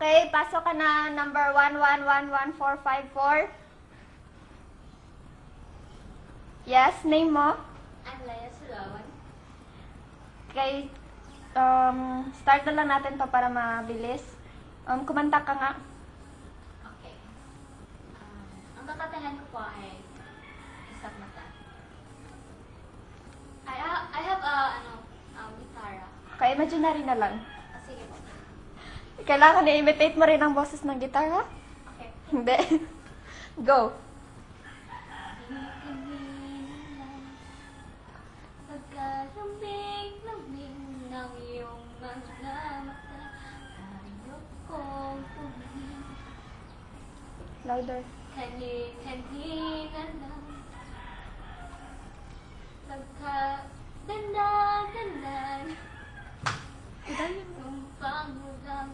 Okay, pasok ka na number 1111454. Yes, name mo? I'm Leia Sulawan. Okay, start na lang natin to para mabilis. Kumanta ka nga. Okay. Ang kakatahan ko po ay isang mata. I have gitara. Okay, imaginary na lang. Sige po. Kailangan i-imitate mo rin ang boses ng gitara? Okay. Hindi. Go. Pagkalamig-lamig ng iyong mga mata, hayop kong tumingin. Louder. Kani-kanina lang. Pagka-dandan-dandan, tumpang mo lang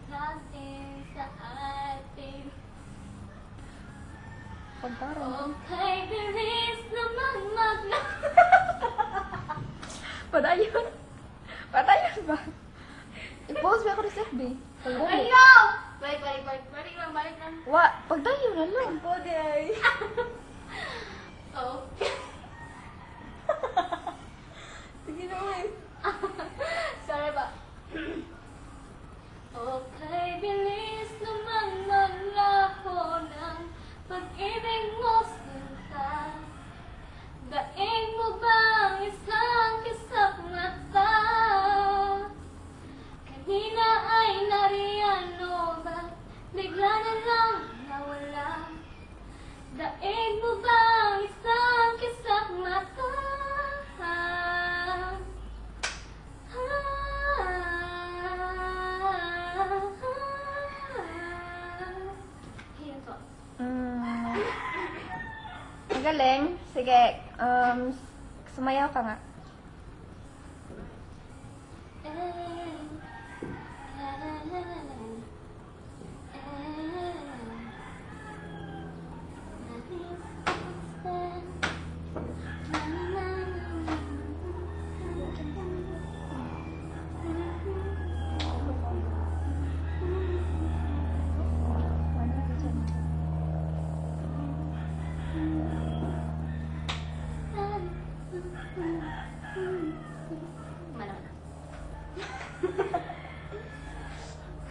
harating sa atin. Pagtaro. Okay, bilis naman magna. Padayon. Padayon ba? I-post mo ako sa FB. Pagdali. Ayaw! Balik lang. Wa, pagdayon na lang. Poday. Oh. Sige na ulit. Sorry ba? Okay, bilis naman maglaho ng pag-ibig mo sinta. Daig mo bang isang kisap mata? Kanina ay nariyan o ba't bigla na lang nawala? Daig mo bang isang kisap mata? Yan po. Magaling. Sige. Sumayaw ka nga.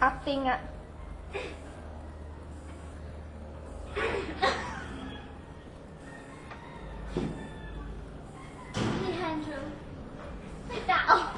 Acting nga. Alejandro, may tao.